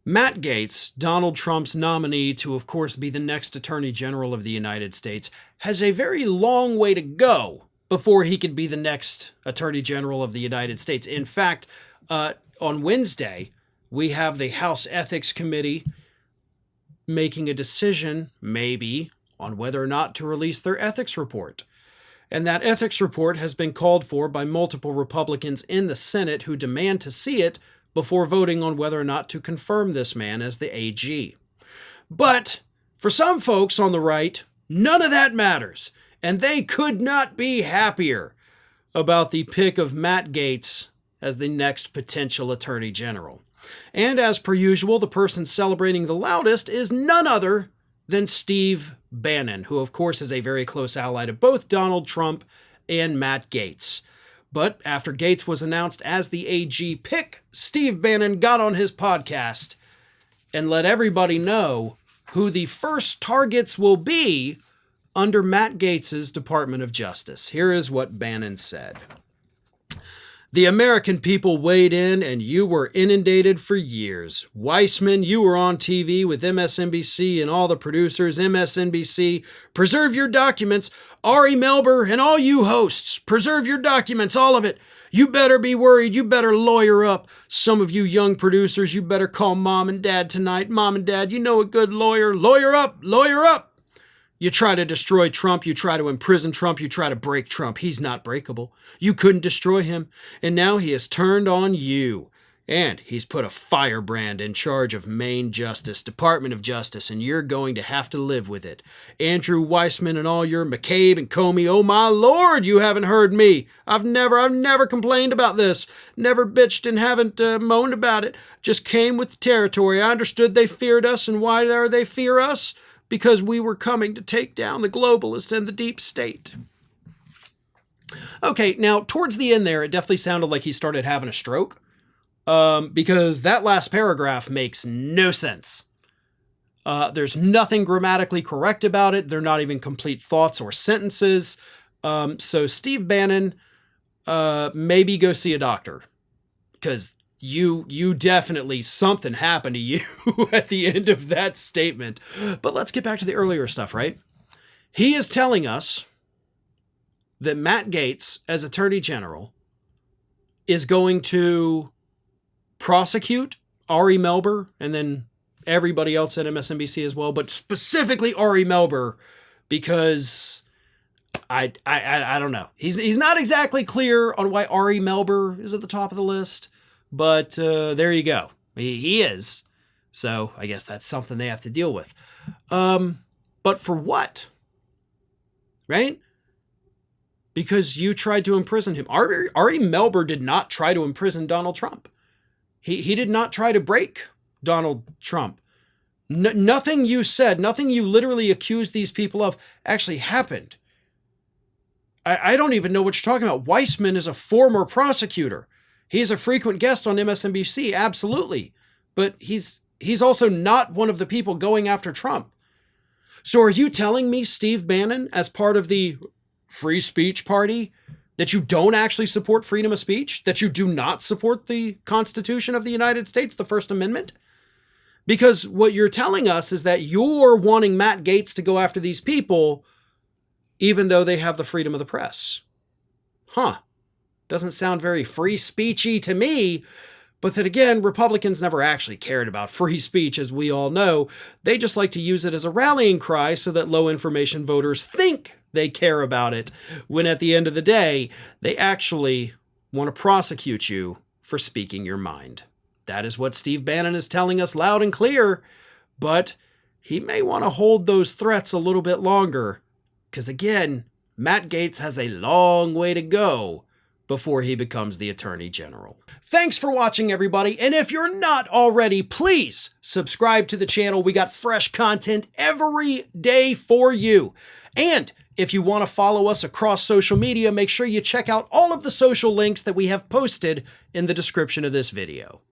Matt Gaetz, Donald Trump's nominee to, of course, be the next Attorney General of the United States, has a very long way to go before he could be the next Attorney General of the United States. In fact, on Wednesday, we have the House Ethics Committee making a decision, maybe, on whether or not to release their ethics report. And that ethics report has been called for by multiple Republicans in the Senate who demand to see it before voting on whether or not to confirm this man as the AG. But for some folks on the right, none of that matters, and they could not be happier about the pick of Matt Gaetz as the next potential Attorney General. And as per usual, the person celebrating the loudest is none other than Steve Bannon, who of course is a very close ally to both Donald Trump and Matt Gaetz. But after Gaetz was announced as the AG pick, Steve Bannon got on his podcast and let everybody know who the first targets will be under Matt Gaetz's Department of Justice. Here is what Bannon said. The American people weighed in and you were inundated for years. Weissman, you were on TV with MSNBC and all the producers. MSNBC, preserve your documents. Ari Melber and all you hosts, preserve your documents, all of it. You better be worried. You better lawyer up. Some of you young producers, you better call mom and dad tonight. Mom and dad, you know a good lawyer. Lawyer up, lawyer up. You try to destroy Trump, you try to imprison Trump, you try to break Trump. He's not breakable. You couldn't destroy him. And now he has turned on you. And he's put a firebrand in charge of Maine Justice, Department of Justice, and you're going to have to live with it. Andrew Weissman and all your McCabe and Comey, oh my Lord, you haven't heard me. I've never complained about this. Never bitched and haven't moaned about it. Just came with the territory. I understood they feared us, and why do they fear us? Because we were coming to take down the globalists and the deep state. Okay, now, towards the end there, it definitely sounded like he started having a stroke. Because that last paragraph makes no sense. There's nothing grammatically correct about it. They're not even complete thoughts or sentences. So Steve Bannon, maybe go see a doctor. Because you definitely, something happened to you at the end of that statement. But let's get back to the earlier stuff, right? He is telling us that Matt Gaetz, as Attorney General, is going to prosecute Ari Melber and then everybody else at MSNBC as well, but specifically Ari Melber, because I don't know. He's not exactly clear on why Ari Melber is at the top of the list, but there you go. He is. So I guess that's something they have to deal with. But for what? Right? Because you tried to imprison him. Ari Melber did not try to imprison Donald Trump. He did not try to break Donald Trump. Nothing you said, nothing you literally accused these people of actually happened. I don't even know what you're talking about. Weissman is a former prosecutor. He's a frequent guest on MSNBC, absolutely. But he's also not one of the people going after Trump. So are you telling me, Steve Bannon, as part of the free speech party, that you don't actually support freedom of speech? That you do not support the Constitution of the United States, the First Amendment? Because what you're telling us is that you're wanting Matt Gaetz to go after these people, even though they have the freedom of the press. Huh. Doesn't sound very free speechy to me. But then again, Republicans never actually cared about free speech, as we all know. They just like to use it as a rallying cry so that low information voters think they care about it, when at the end of the day, they actually want to prosecute you for speaking your mind. That is what Steve Bannon is telling us loud and clear, but he may want to hold those threats a little bit longer, because again, Matt Gaetz has a long way to go before he becomes the Attorney General. Thanks for watching, everybody, and if you're not already, please subscribe to the channel. We got fresh content every day for you. And if you want to follow us across social media, make sure you check out all of the social links that we have posted in the description of this video.